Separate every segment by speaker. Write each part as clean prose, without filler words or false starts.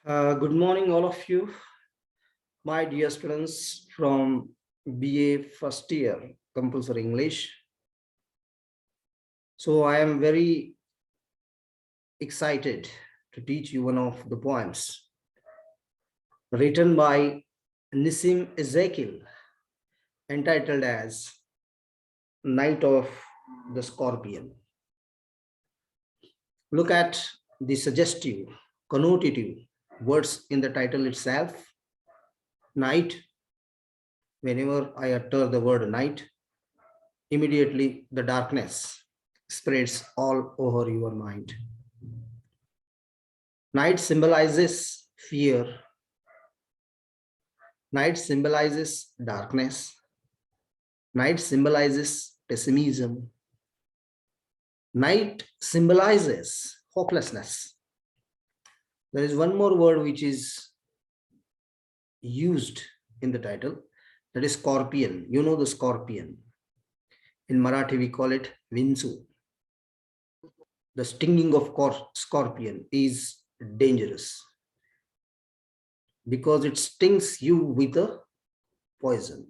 Speaker 1: Good morning, all of you, my dear students from BA first year compulsory English. So I am very excited to teach you one of the poems written by Nissim Ezekiel, entitled as Night of the Scorpion. Look at the suggestive, connotative words in the title itself. Night. Whenever I utter the word night, immediately the darkness spreads all over your mind. Night symbolizes fear. Night symbolizes darkness. Night symbolizes pessimism. Night symbolizes hopelessness. There is one more word which is used in the title, that is scorpion. You know the scorpion. In Marathi, we call it Vinsu. The stinging of scorpion is dangerous because it stings you with a poison.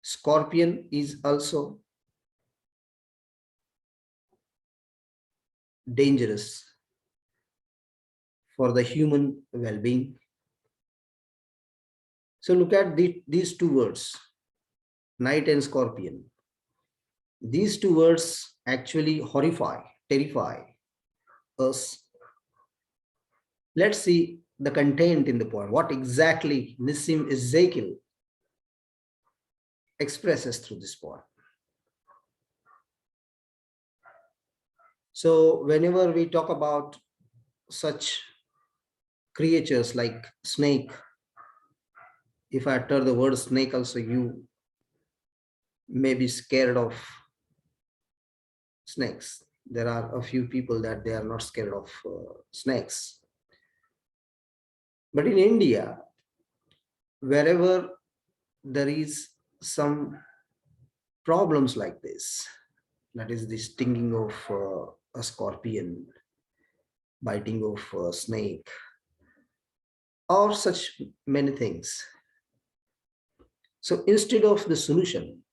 Speaker 1: Scorpion is also dangerous for the human well-being. So look at these two words, night and scorpion. These two words actually horrify, terrify us. Let's see the content in the poem. What exactly Nissim Ezekiel expresses through this poem. So whenever we talk about such creatures like snake, if I utter the word snake also, you may be scared of snakes. There are a few people that they are not scared of snakes. But in India, wherever there is some problems like this, that is the stinging of a scorpion, biting of a snake, or such many things. So instead of the solution,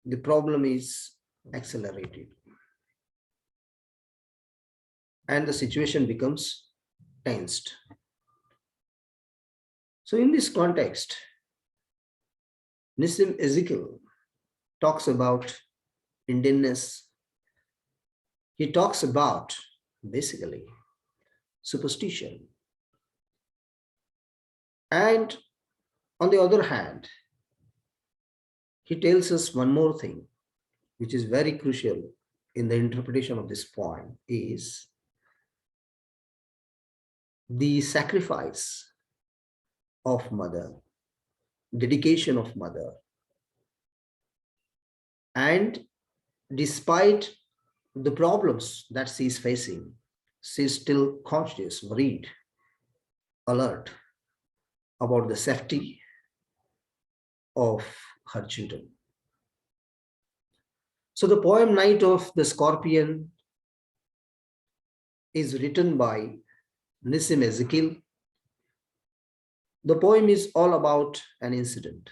Speaker 1: the problem is accelerated and the situation becomes tensed. So in this context, Nissim Ezekiel talks about Indianness. He talks about basically superstition. And on the other hand, he tells us one more thing, which is very crucial in the interpretation of this poem, is the sacrifice of mother, dedication of mother. And despite the problems that she is facing, she is still conscious, worried, alert about the safety of her children. So the poem Night of the Scorpion is written by Nissim Ezekiel. The poem is all about an incident.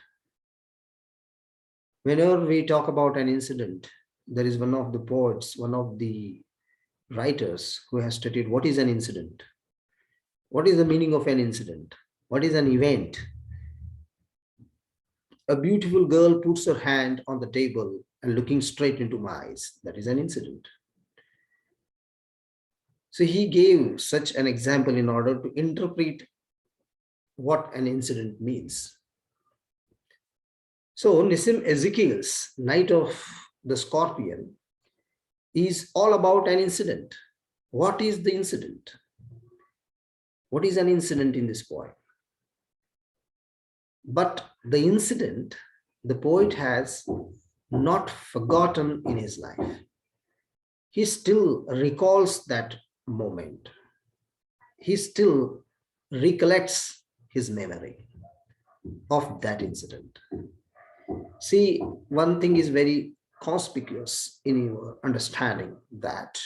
Speaker 1: Whenever we talk about an incident, there is one of the poets, one of the writers who has stated what is an incident? What is the meaning of an incident? What is an event? A beautiful girl puts her hand on the table and looking straight into my eyes. That is an incident. So he gave such an example in order to interpret what an incident means. So Nissim Ezekiel's Night of the Scorpion is all about an incident. What is the incident? What is an incident in this poem? But the incident, the poet has not forgotten in his life. He still recalls that moment. He still recollects his memory of that incident. See, one thing is very conspicuous in your understanding, that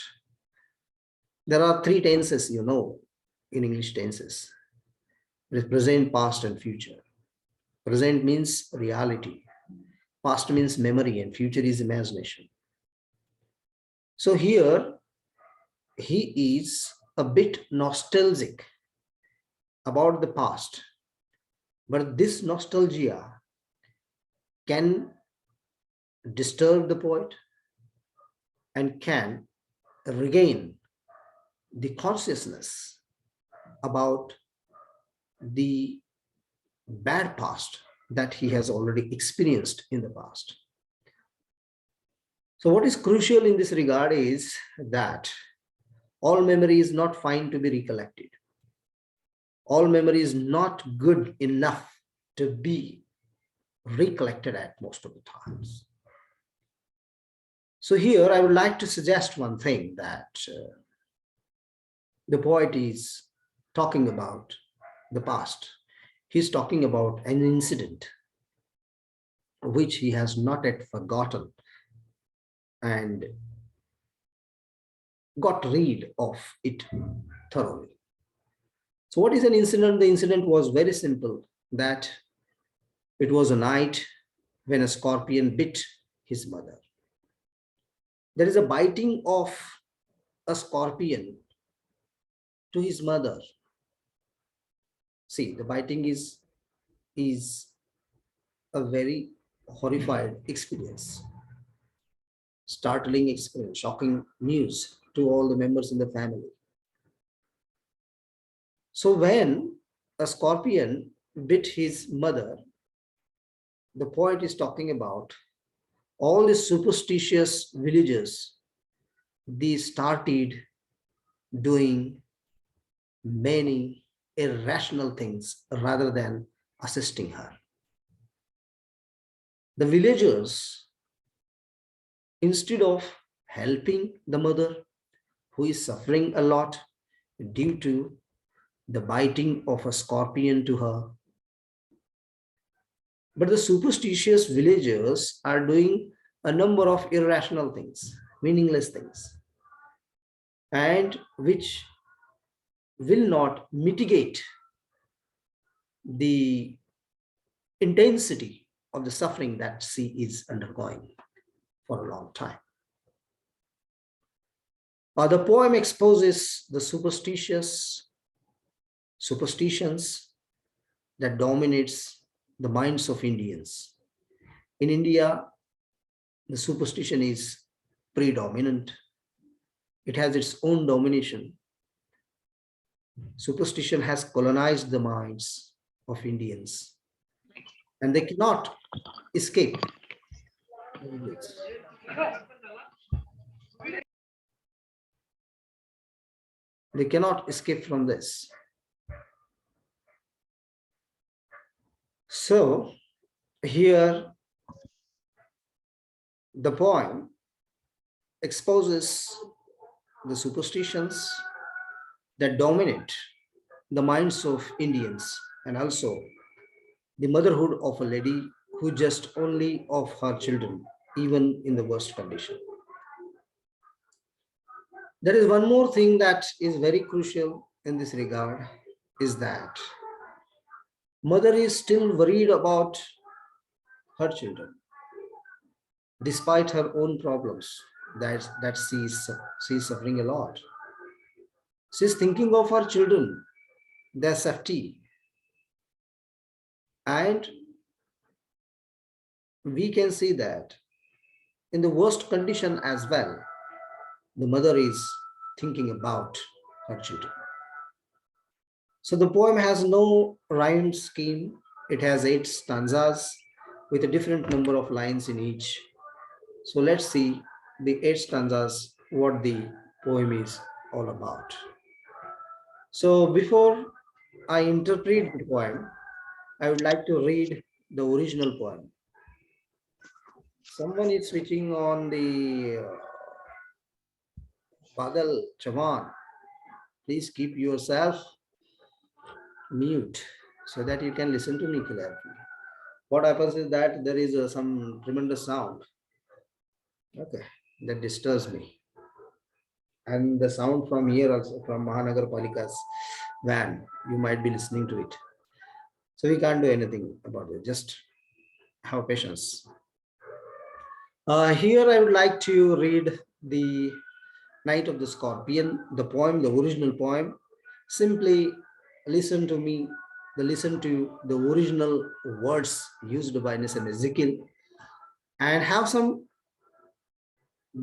Speaker 1: There are three tenses, in English tenses. There is present, past, and future. Present means reality. Past means memory, and future is imagination. So here he is a bit nostalgic about the past, but this nostalgia can disturb the poet and can regain the consciousness about the bad past that he has already experienced in the past. So what is crucial in this regard is that all memory is not fine to be recollected. All memory is not good enough to be recollected at most of the times. So here I would like to suggest one thing, that the poet is talking about the past. He's talking about an incident which he has not yet forgotten and got rid of it thoroughly. So what is an incident? The incident was very simple, that it was a night when a scorpion bit his mother. There is a biting of a scorpion to his mother. See, the biting is a very horrified experience, startling experience, shocking news to all the members in the family. So when a scorpion bit his mother, the poet is talking about all the superstitious villagers. They started doing many irrational things rather than assisting her. The villagers, instead of helping the mother who is suffering a lot due to the biting of a scorpion to her, but the superstitious villagers are doing a number of irrational things, meaningless things, and which will not mitigate the intensity of the suffering that she is undergoing for a long time. The poem exposes the superstitions that dominates the minds of Indians. In India, the superstition is predominant. It has its own domination. Superstition has colonized the minds of Indians, and they cannot escape. They cannot escape from this. So here the poem exposes the superstitions that dominate the minds of Indians, and also the motherhood of a lady who just only of her children, even in the worst condition. There is one more thing that is very crucial in this regard, is that mother is still worried about her children, despite her own problems, that she is suffering a lot. She is thinking of her children, their safety, and we can see that in the worst condition as well, the mother is thinking about her children. So the poem has no rhyme scheme. It has 8 stanzas with a different number of lines in each. So let's see the 8 stanzas, what the poem is all about. So before I interpret the poem, I would like to read the original poem. Someone is switching on the Badal Chavan. Please keep yourself mute so that you can listen to me clearly. What happens is that there is some tremendous sound, okay, that disturbs me. And the sound from here also, from Mahanagarpalika's van, you might be listening to it. So we can't do anything about it. Just have patience. Here I would like to read the Night of the Scorpion, the poem, the original poem. Simply listen to me, listen to the original words used by Nissim Ezekiel, and have some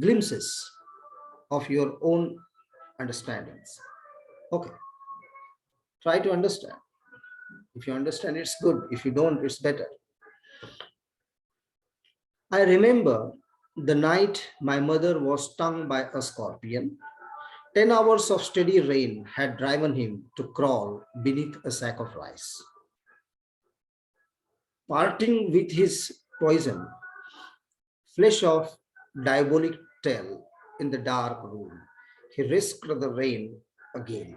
Speaker 1: glimpses of your own understandings. Okay, try to understand. If you understand, it's good. If you don't, it's better. I remember the night my mother was stung by a scorpion. 10 hours of steady rain had driven him to crawl beneath a sack of rice. Parting with his poison, flesh of diabolic tail in the dark room, he risked the rain again.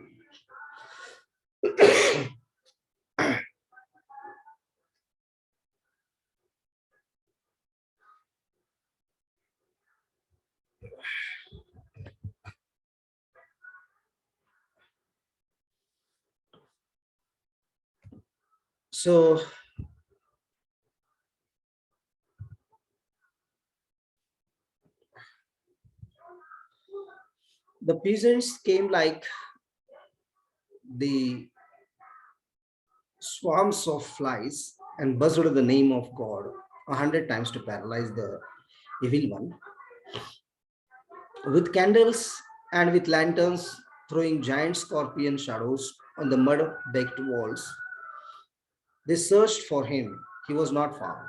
Speaker 1: So the peasants came like the swarms of flies and buzzed the name of God 100 times to paralyze the evil one. With candles and with lanterns, throwing giant scorpion shadows on the mud-baked walls, they searched for him. He was not found.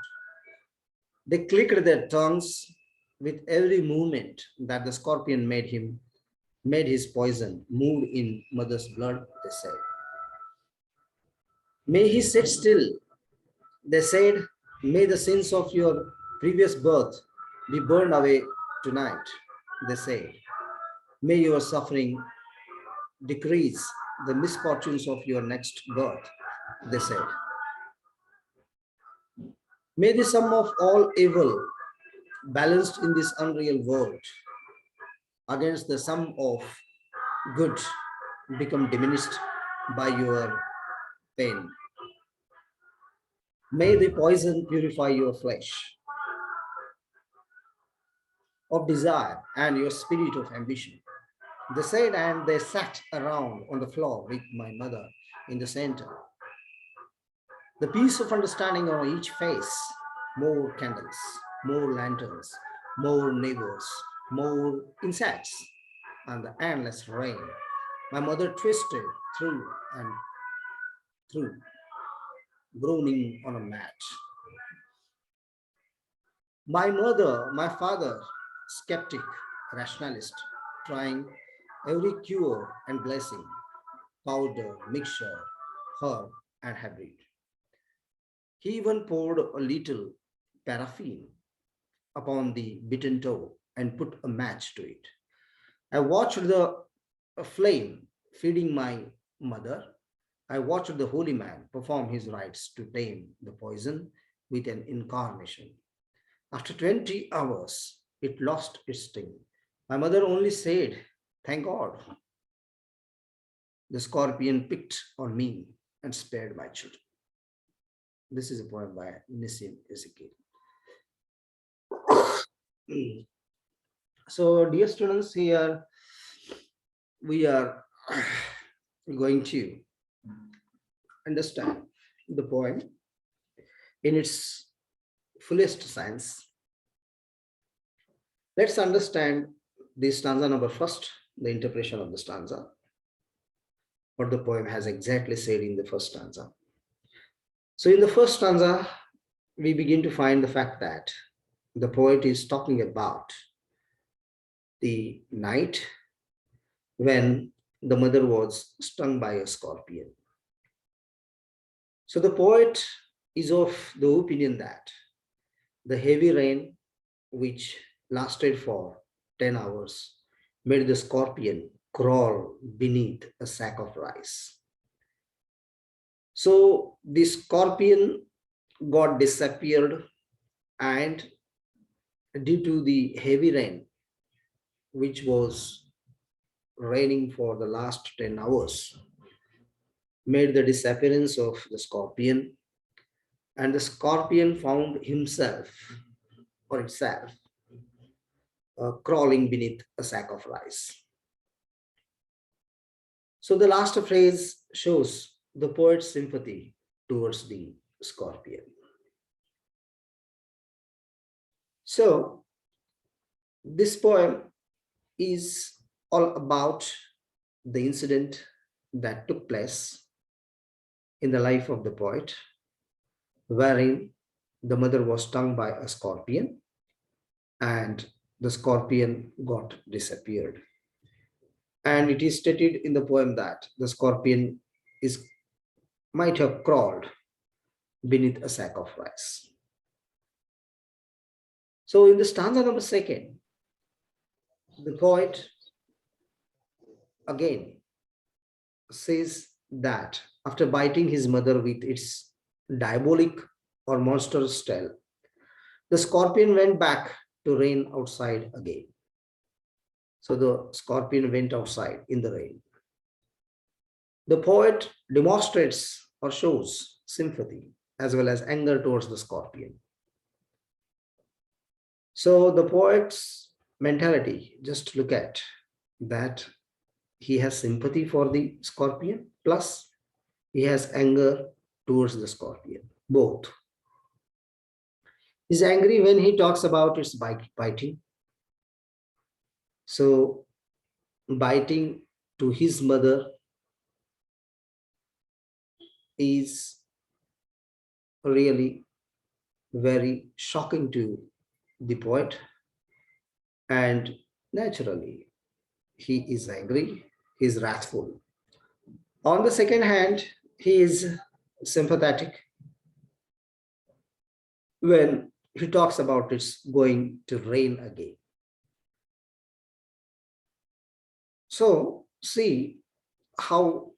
Speaker 1: They clicked their tongues with every movement that the scorpion made his poison move in mother's blood, they said. May he sit still, they said. May the sins of your previous birth be burned away tonight, they said. May your suffering decrease the misfortunes of your next birth, they said. May the sum of all evil balanced in this unreal world against the sum of good become diminished by your pain. May the poison purify your flesh of desire and your spirit of ambition. They said, and they sat around on the floor with my mother in the center. The peace of understanding on each face, more candles, more lanterns, more neighbors, more insects, and the endless rain. My mother twisted through and through, groaning on a mat. My father, skeptic, rationalist, trying every cure and blessing, powder, mixture, herb, and hybrid. He even poured a little paraffin upon the bitten toe and put a match to it. I watched the flame feeding my mother. I watched the holy man perform his rites to tame the poison with an incarnation. After 20 hours, it lost its sting. My mother only said, "Thank God." The scorpion picked on me and spared my children. This is a poem by Nissim Ezekiel. So, dear students, here we are going to understand the poem in its fullest sense. Let's understand the stanza number first, the interpretation of the stanza, what the poem has exactly said in the first stanza. So in the first stanza, we begin to find the fact that the poet is talking about the night when the mother was stung by a scorpion. So the poet is of the opinion that the heavy rain, which lasted for 10 hours, made the scorpion crawl beneath a sack of rice. So the scorpion got disappeared, and due to the heavy rain, which was raining for the last 10 hours made the disappearance of the scorpion, and the scorpion found himself or itself crawling beneath a sack of rice. So the last phrase shows the poet's sympathy towards the scorpion. So this poem is all about the incident that took place in the life of the poet, wherein the mother was stung by a scorpion and the scorpion got disappeared. And it is stated in the poem that the scorpion is might have crawled beneath a sack of rice. So in the stanza number 2, the poet again says that after biting his mother with its diabolic or monstrous tail, the scorpion went back to rain outside again. So the scorpion went outside in the rain. The poet demonstrates or shows sympathy as well as anger towards the scorpion. So the poet's mentality, just look at that, he has sympathy for the scorpion, plus he has anger towards the scorpion, both. He's angry when he talks about its biting. So biting to his mother is really very shocking to the poet, and naturally he is angry, he is wrathful. On the second hand, he is sympathetic when he talks about it's going to rain again. So see how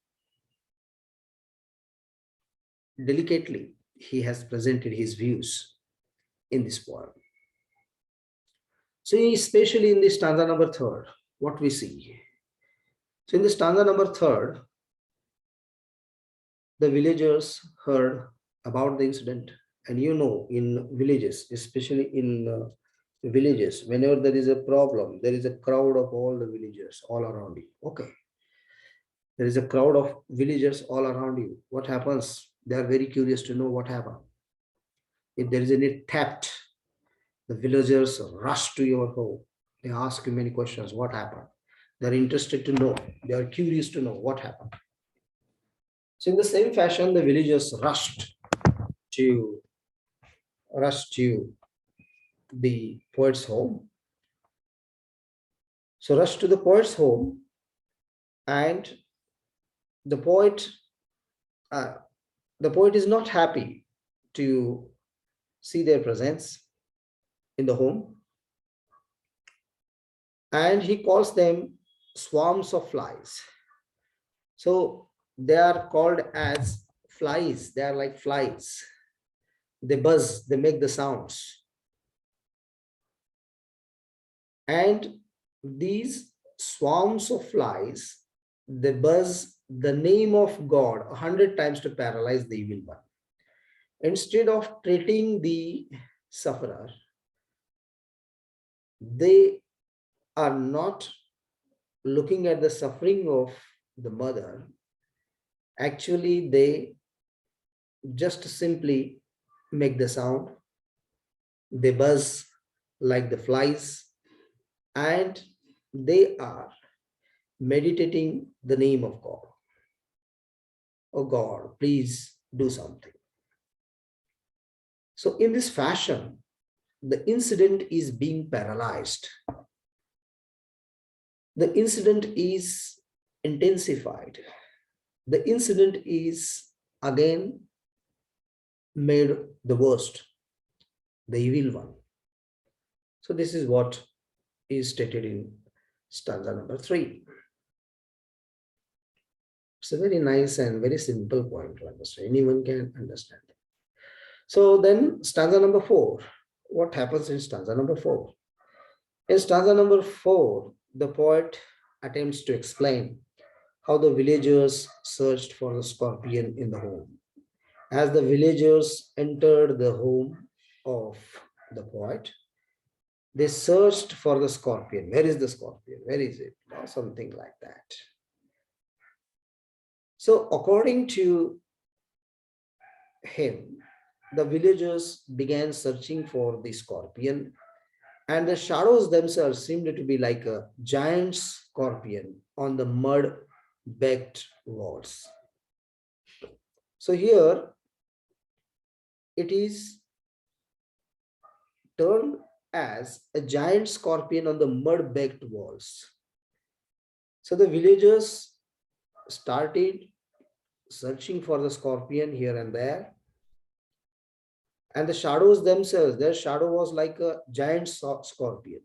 Speaker 1: delicately he has presented his views in this poem. So especially in the stanza number 3, what we see. So in the stanza number 3, the villagers heard about the incident. And in villages, especially in villages, whenever there is a problem, there is a crowd of all the villagers all around you. Okay. There is a crowd of villagers all around you. What happens? They are very curious to know what happened. If there is any theft, the villagers rush to your home. They ask you many questions. What happened? They're interested to know. They are curious to know what happened. So in the same fashion, the villagers rushed to the poet's home. So rushed to the poet's home, and the poet is not happy to see their presence in the home, and he calls them swarms of flies. So they are called as flies. They are like flies. They buzz, they make the sounds. And these swarms of flies, they buzz the name of God 100 times to paralyze the evil one. Instead of treating the sufferer, they are not looking at the suffering of the mother. Actually, they just simply make the sound. They buzz like the flies, and they are meditating the name of God. Oh God, please do something. So in this fashion, the incident is being paralyzed. The incident is intensified. The incident is again made the worst, the evil one. So this is what is stated in stanza number 3. It's a very nice and very simple point to understand. Anyone can understand. So then stanza number 4. What happens in stanza number 4? In stanza number 4, the poet attempts to explain how the villagers searched for the scorpion in the home. As the villagers entered the home of the poet, they searched for the scorpion. Where is the scorpion? Where is it? Or something like that. So, according to him, the villagers began searching for the scorpion, and the shadows themselves seemed to be like a giant scorpion on the mud baked walls. So, here it is termed as a giant scorpion on the mud baked walls. So, the villagers started searching for the scorpion here and there, and the shadows themselves, their shadow was like a giant scorpion.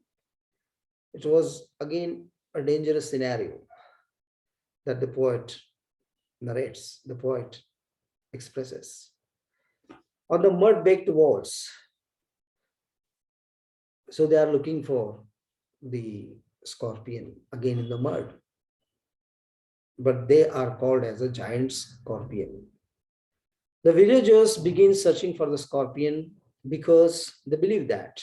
Speaker 1: It was again a dangerous scenario that the poet narrates, the poet expresses. On the mud baked walls, so they are looking for the scorpion again in the mud, but they are called as a giant scorpion. The villagers begin searching for the scorpion because they believe that.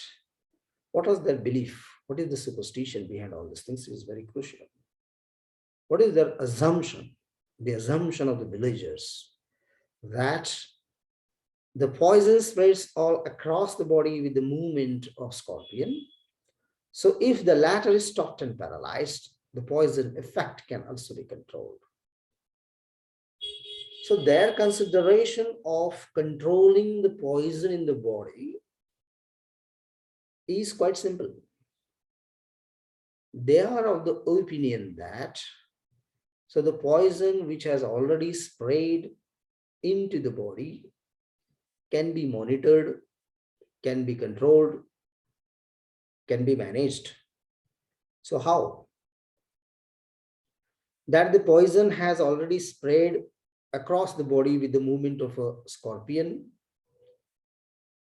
Speaker 1: What was their belief? What is the superstition behind all these things is very crucial. What is their assumption? The assumption of the villagers that the poison spreads all across the body with the movement of scorpion. So if the latter is stopped and paralyzed, the poison effect can also be controlled. So their consideration of controlling the poison in the body is quite simple. They are of the opinion that so the poison which has already sprayed into the body can be monitored, can be controlled, can be managed. So how? That the poison has already spread across the body with the movement of a scorpion.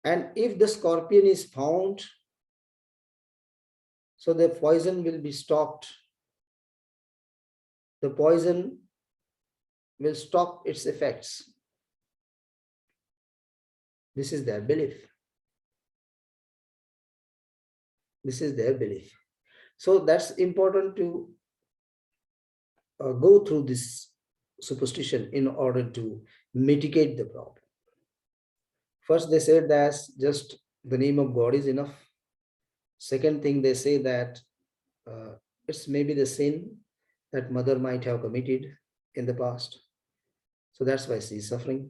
Speaker 1: And if the scorpion is found, so the poison will be stopped. The poison will stop its effects. This is their belief. This is their belief. So that's important to go through this superstition in order to mitigate the problem. First, they said that just the name of God is enough. Second thing, they say that it's maybe the sin that mother might have committed in the past. So that's why she's suffering.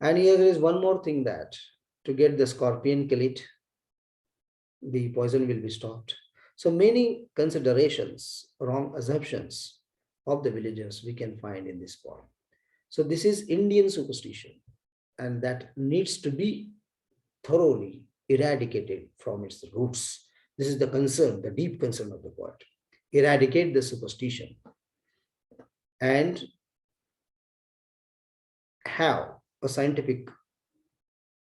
Speaker 1: And here there is one more thing, that to get the scorpion, kill it, the poison will be stopped. So many considerations, wrong assumptions of the villagers we can find in this poem. So this is Indian superstition, and that needs to be thoroughly eradicated from its roots. This is the concern, the deep concern of the poet. Eradicate the superstition and have a scientific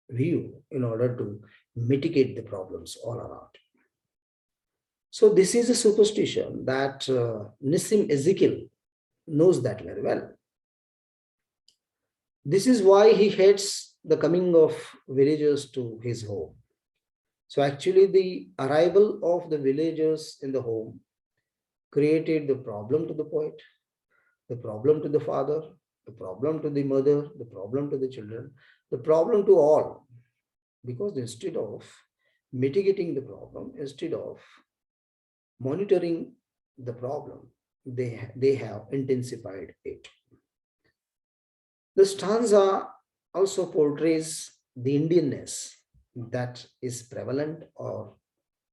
Speaker 1: view in order to mitigate the problems all around. So this is a superstition that Nissim Ezekiel knows that very well. This is why he hates the coming of villagers to his home. So actually the arrival of the villagers in the home created the problem to the poet, the problem to the father, the problem to the mother, the problem to the children, the problem to all. Because instead of mitigating the problem, instead of monitoring the problem, they have intensified it. The stanza also portrays the Indianness that is prevalent or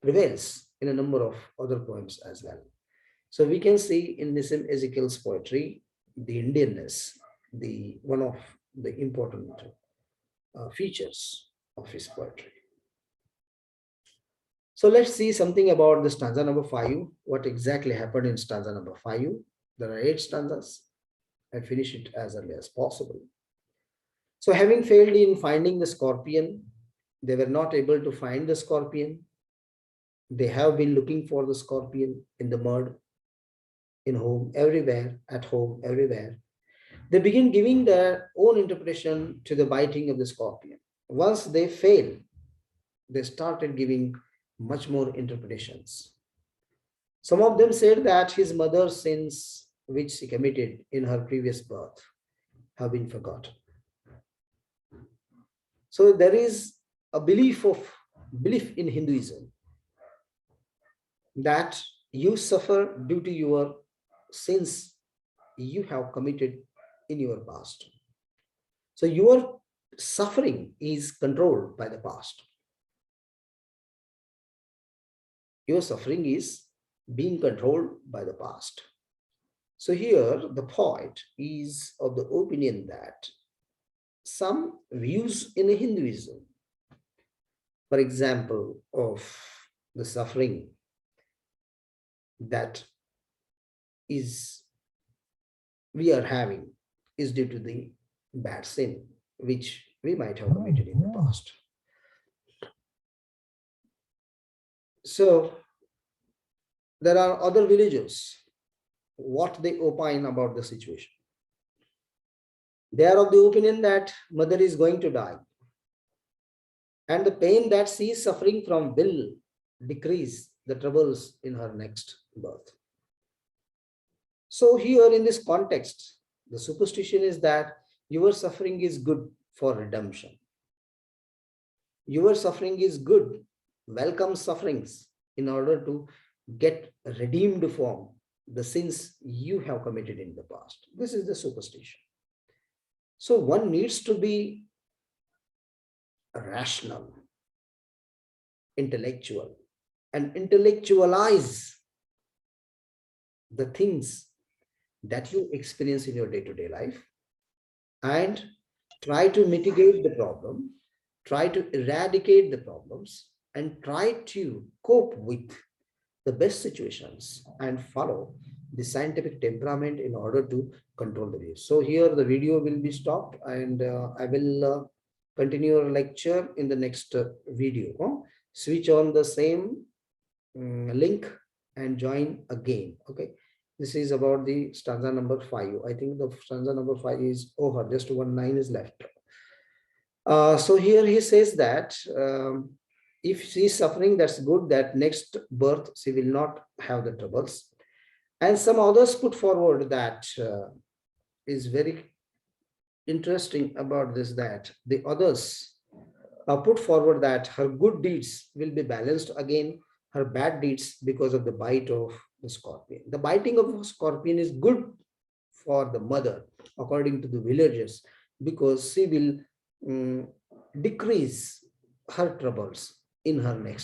Speaker 1: prevails in a number of other poems as well. So we can see in Nissim Ezekiel's poetry the Indianness, the one of the important features of his poetry. So let's see something about the stanza number 5. What exactly happened in stanza number 5? There are 8 stanzas. I finish it as early as possible. So having failed in finding the scorpion, they were not able to find the scorpion. They have been looking for the scorpion in the mud. in home, everywhere, at home, everywhere. They begin giving their own interpretation to the biting of the scorpion. Once they fail, they started giving much more interpretations. Some of them said that his mother's sins, which she committed in her previous birth, have been forgotten. So there is a belief in Hinduism that you suffer due to your sins you have committed in your past. So your suffering is controlled by the past. Your suffering is being controlled by the past. So here the poet is of the opinion that some views in Hinduism, for example, of the suffering that is we are having is due to the bad sin which we might have committed in the past. So there are other villagers, what they opine about the situation. They are of the opinion that mother is going to die, and the pain that she is suffering from will decrease the troubles in her next birth. So here in this context, the superstition is that your suffering is good for redemption. Your suffering is good, welcome sufferings in order to get redeemed from the sins you have committed in the past. This is the superstition. So one needs to be rational, intellectual, and intellectualize the things that you experience in your day-to-day life and try to mitigate the problem, try to eradicate the problems, and try to cope with the best situations and follow the scientific temperament in order to control the views. So here the video will be stopped, and I will continue our lecture in the next video. Switch on the same link and join again. Okay, this is about the stanza number 5. I think the stanza number 5 is over, just 1 line is left. So here he says that if she is suffering, that's good, that next birth she will not have the troubles. And some others put forward that is very interesting about this, that the others put forward that her good deeds will be balanced again her bad deeds because of the bite of the scorpion. The biting of a scorpion is good for the mother according to the villagers, because she will decrease her troubles in her next